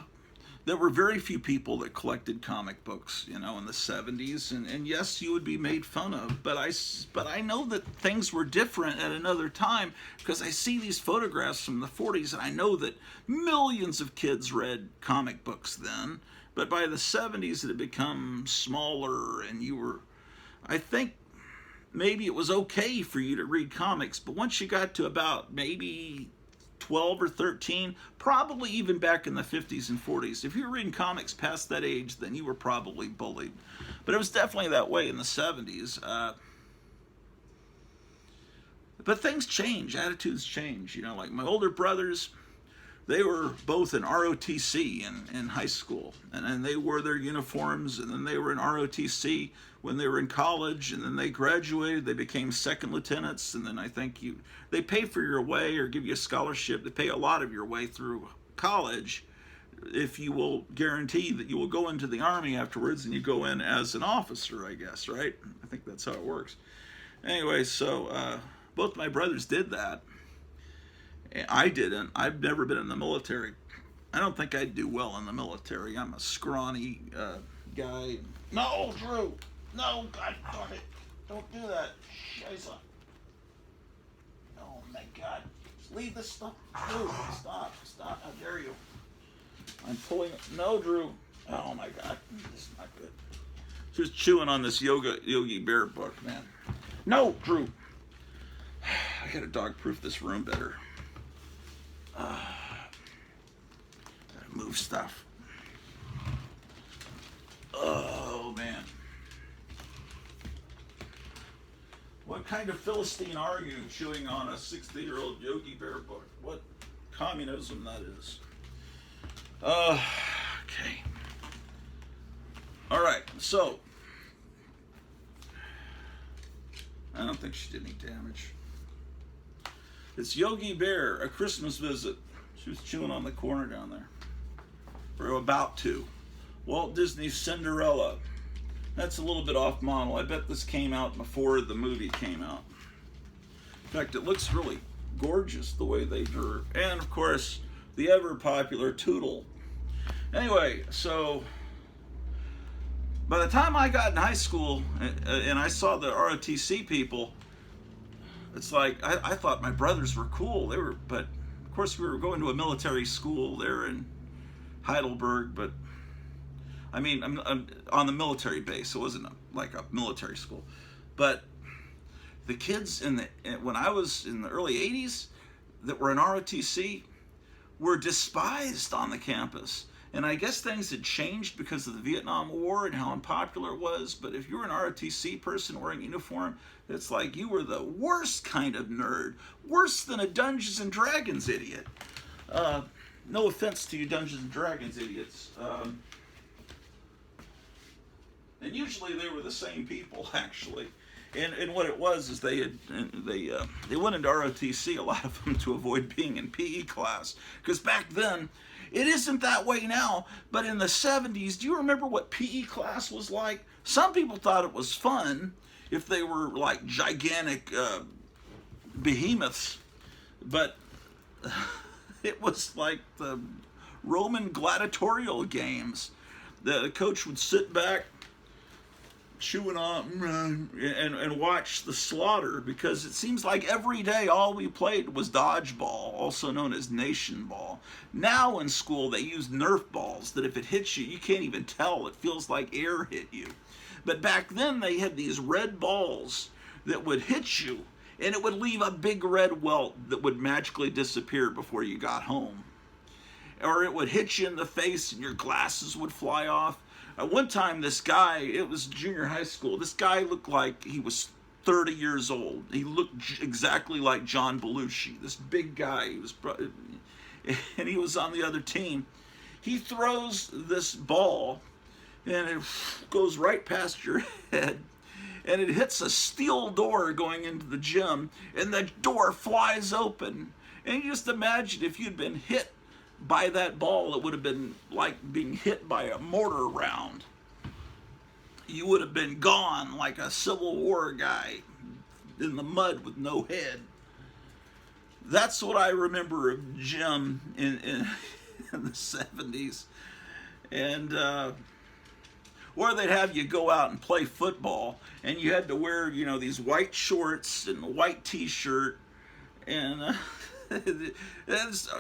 there were very few people that collected comic books, you know, in the 70s, and yes, you would be made fun of, but I know that things were different at another time because I see these photographs from the 40s, and I know that millions of kids read comic books then, but by the 70s it had become smaller, and I think maybe it was okay for you to read comics, but once you got to about maybe 12 or 13, probably even back in the 50s and 40s. If you were reading comics past that age, then you were probably bullied. But it was definitely that way in the 70s. But things change, attitudes change. You know, like my older brothers, they were both in ROTC in high school. And they wore their uniforms, and then they were in ROTC when they were in college, and then they graduated, they became second lieutenants, and then I think they pay for your way or give you a scholarship. They pay a lot of your way through college if you will guarantee that you will go into the Army afterwards and you go in as an officer, I guess, right? I think that's how it works. Anyway, so both my brothers did that. I didn't. I've never been in the military. I don't think I'd do well in the military. I'm a scrawny guy. No, Drew! No, God darn it. Don't do that. Scheiße. Oh, my God. Just leave this stuff. Drew, stop. How dare you? I'm pulling. No, Drew. Oh, my God. This is not good. Just chewing on this Yogi Bear book, man. No, Drew. I gotta dog-proof this room better. Gotta move stuff. Oh, man. What kind of Philistine are you chewing on a 60-year-old Yogi Bear book? What communism that is. Okay. All right, so. I don't think she did any damage. It's Yogi Bear, A Christmas Visit. She was chewing on the corner down there. Or about to. Walt Disney's Cinderella. That's a little bit off model. I bet this came out before the movie came out. In fact, it looks really gorgeous the way they drew. And of course, the ever popular Toodle. Anyway, so by the time I got in high school and I saw the ROTC people, it's like I thought my brothers were cool. But of course we were going to a military school there in Heidelberg, but I mean, I'm on the military base. It wasn't like a military school. But the kids when I was in the early 80s that were in ROTC were despised on the campus. And I guess things had changed because of the Vietnam War and how unpopular it was. But if you were an ROTC person wearing a uniform, it's like you were the worst kind of nerd. Worse than a Dungeons and Dragons idiot. no offense to you Dungeons and Dragons idiots. And usually they were the same people, actually. And what it was is they went into ROTC, a lot of them, to avoid being in PE class. Because back then, it isn't that way now, but in the 70s, do you remember what PE class was like? Some people thought it was fun if they were like gigantic behemoths, but it was like the Roman gladiatorial games. The coach would sit back, chewing on and watch the slaughter, because it seems like every day all we played was dodgeball, also known as nation ball. Now in school they use Nerf balls that if it hits you, you can't even tell. It feels like air hit you. But back then they had these red balls that would hit you, and it would leave a big red welt that would magically disappear before you got home. Or it would hit you in the face and your glasses would fly off. One time, this guy, it was junior high school, this guy looked like he was 30 years old. He looked exactly like John Belushi, this big guy. And he was on the other team. He throws this ball, and it goes right past your head, and it hits a steel door going into the gym, and the door flies open. And you just imagine if you'd been hit by that ball, it would have been like being hit by a mortar round. You would have been gone like a Civil War guy in the mud with no head. That's what I remember of gym in the 70s. And or they'd have you go out and play football, and you had to wear, these white shorts and a white t-shirt, and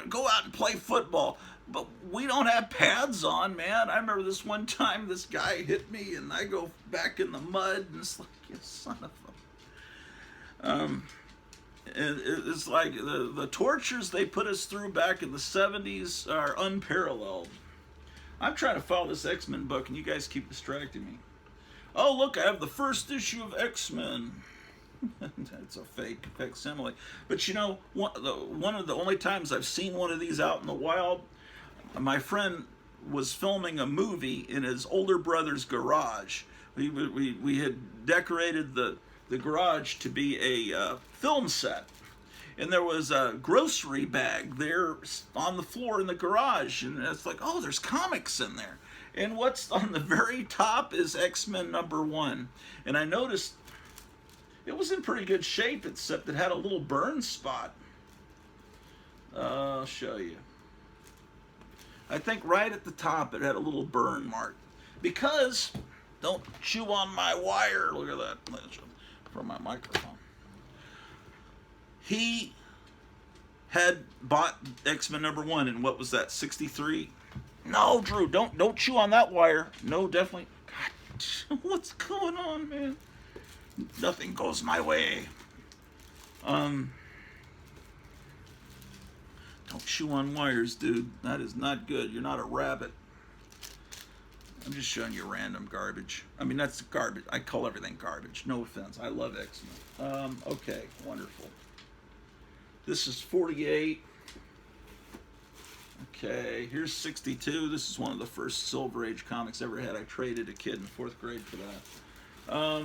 go out and play football. But we don't have pads on, man. I remember this one time this guy hit me and I go back in the mud, and it's like, you son of a... it's like the tortures they put us through back in the 70s are unparalleled. I'm trying to follow this X-Men book and you guys keep distracting me. Oh, look, I have the first issue of X-Men. It's a fake facsimile. But one of the only times I've seen one of these out in the wild, my friend was filming a movie in his older brother's garage. We had decorated the garage to be a film set. And there was a grocery bag there on the floor in the garage. And it's like, oh, there's comics in there. And what's on the very top is X-Men #1. And I noticed it was in pretty good shape, except it had a little burn spot. I'll show you. I think right at the top it had a little burn mark. Because, don't chew on my wire. Look at that. From my microphone. He had bought X-Men #1 in, what was that, 63? No, Drew, don't chew on that wire. No, definitely. God, what's going on, man? Nothing goes my way. Don't chew on wires, dude. That is not good. You're not a rabbit. I'm just showing you random garbage. I mean, that's garbage. I call everything garbage. No offense. I love X-Men. Okay, wonderful. This is 48. Okay, here's 62. This is one of the first Silver Age comics I ever had. I traded a kid in 4th grade for that.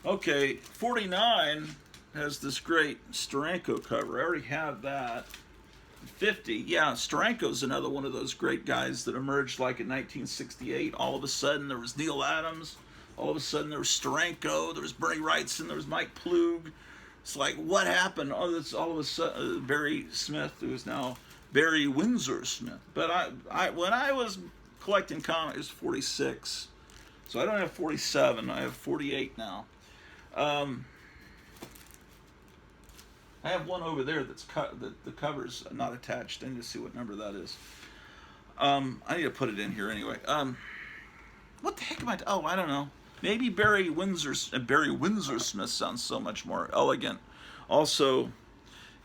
Okay, 49 has this great Steranko cover. I already have that. 50, yeah, Steranko's another one of those great guys that emerged like in 1968. All of a sudden there was Neil Adams. All of a sudden there was Steranko. There was Bernie Wrightson. There was Mike Plug. It's like, what happened? Oh, that's all of a sudden Barry Smith, who is now Barry Windsor Smith. But I when I was collecting comics, it was 46. So I don't have 47. I have 48 now. I have one over there that's the cover's not attached. I need to see what number that is. I need to put it in here anyway. What the heck am I? Oh, I don't know. Maybe Barry Windsor Smith sounds so much more elegant. Also,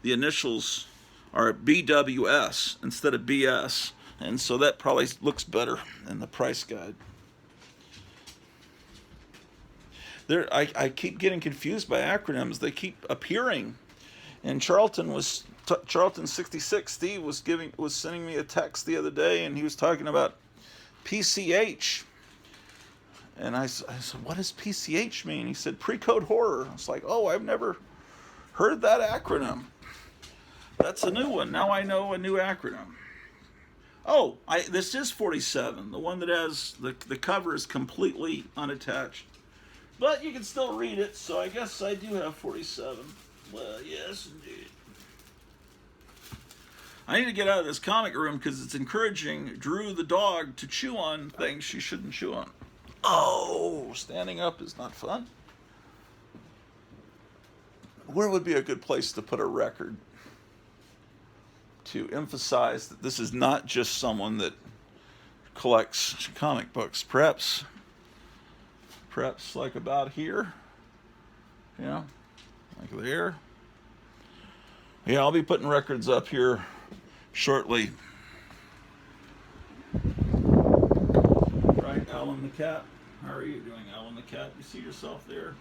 the initials are BWS instead of BS, and so that probably looks better in the price guide. I keep getting confused by acronyms. They keep appearing. And Charlton was Charlton 66 Steve was sending me a text the other day, and he was talking about PCH. And I said, what does PCH mean? He said, pre-code horror. I was like, oh, I've never heard that acronym. That's a new one. Now I know a new acronym. Oh, this is 47. The one that has the cover is completely unattached. But you can still read it, so I guess I do have 47. Well, yes, indeed. I need to get out of this comic room because it's encouraging Drew the dog to chew on things she shouldn't chew on. Oh, standing up is not fun. Where would be a good place to put a record to emphasize that this is not just someone that collects comic books? Perhaps like about here. Yeah, like there. Yeah, I'll be putting records up here shortly. Right, Alan the Cat. How are you doing, Alan the Cat? You see yourself there?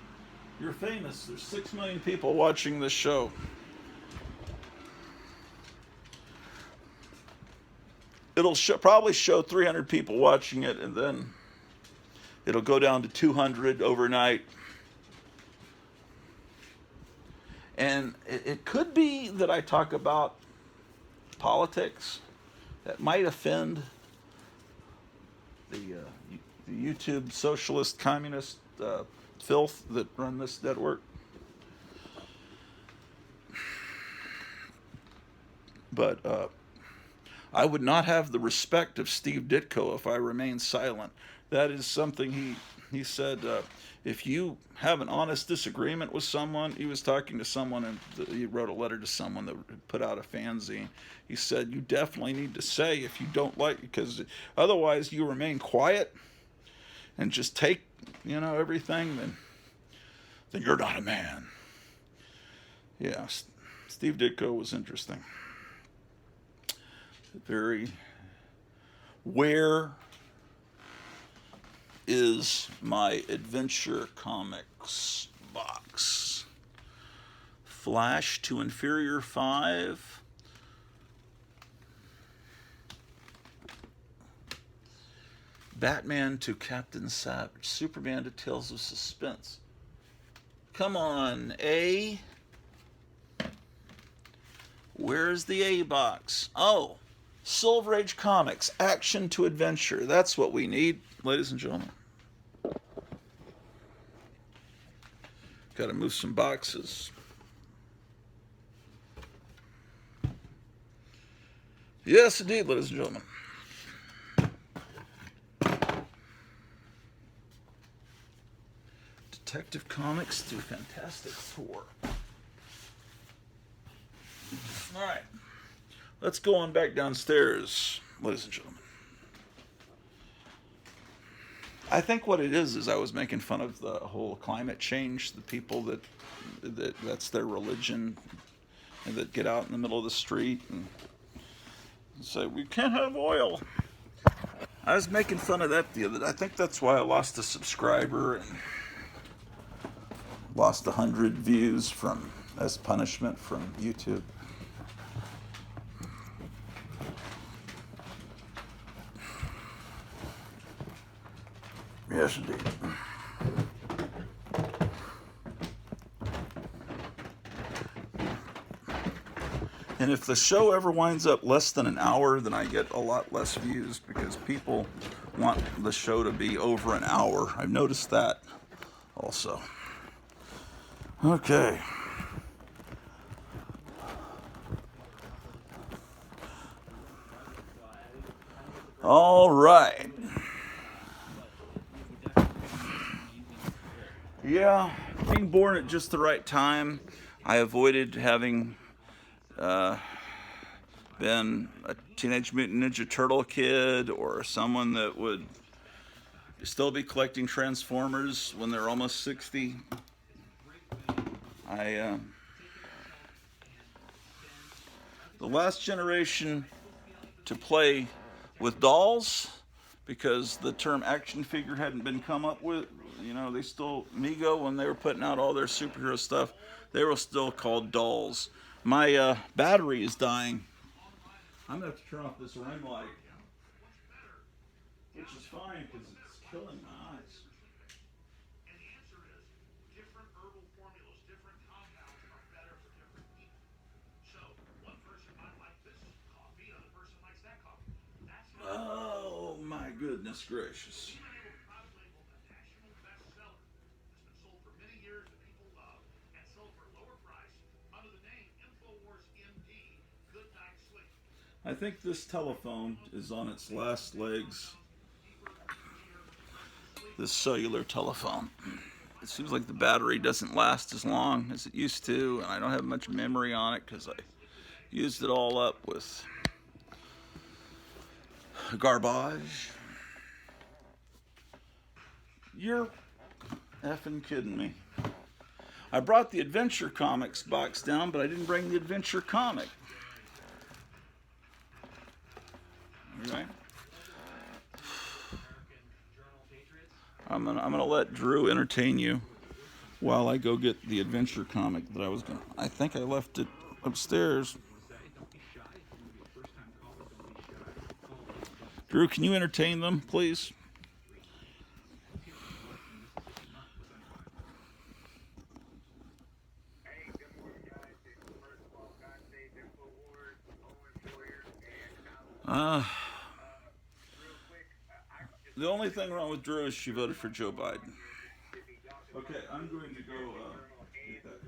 You're famous. There's 6 million people watching this show. It'll probably show 300 people watching it, and then it'll go down to 200 overnight. And it could be that I talk about politics that might offend the YouTube socialist communist filth that run this network. But I would not have the respect of Steve Ditko if I remained silent. That is something he said. If you have an honest disagreement with someone, he was talking to someone, and he wrote a letter to someone that put out a fanzine. He said, you definitely need to say if you don't like, because otherwise you remain quiet and just take, everything, then you're not a man. Yeah, Steve Ditko was interesting. Where is my Adventure Comics box? Flash to Inferior 5. Batman to Captain Savage. Superman to Tales of Suspense. Come on, A. Where's the A box? Oh, Silver Age Comics, Action to Adventure. That's what we need, ladies and gentlemen. Got to move some boxes. Yes, indeed, ladies and gentlemen. Detective Comics to Fantastic Four. All right. Let's go on back downstairs, ladies and gentlemen. I think what it is I was making fun of the whole climate change, the people that's their religion, and that get out in the middle of the street and say, we can't have oil. I was making fun of that the other day. I think that's why I lost a subscriber and lost 100 views as punishment from YouTube. Yes, indeed. And if the show ever winds up less than an hour, then I get a lot less views because people want the show to be over an hour. I've noticed that also. Okay. All right. Yeah, being born at just the right time. I avoided having been a Teenage Mutant Ninja Turtle kid or someone that would still be collecting Transformers when they're almost 60. The last generation to play with dolls, because the term action figure hadn't been come up with. They still, Mego, when they were putting out all their superhero stuff, they were still called dolls. My battery is dying. I'm gonna have to turn off this ring light, which is fine because it's killing my eyes. Oh my goodness gracious. I think this telephone is on its last legs. This cellular telephone. It seems like the battery doesn't last as long as it used to, and I don't have much memory on it because I used it all up with garbage. You're effing kidding me. I brought the Adventure Comics box down, but I didn't bring the Adventure comic. Okay. I'm gonna let Drew entertain you while I go get the Adventure comic that I was gonna. I think I left it upstairs. Drew, can you entertain them, please? The only thing wrong with Drew is she voted for Joe Biden. Okay, I'm going to go get that.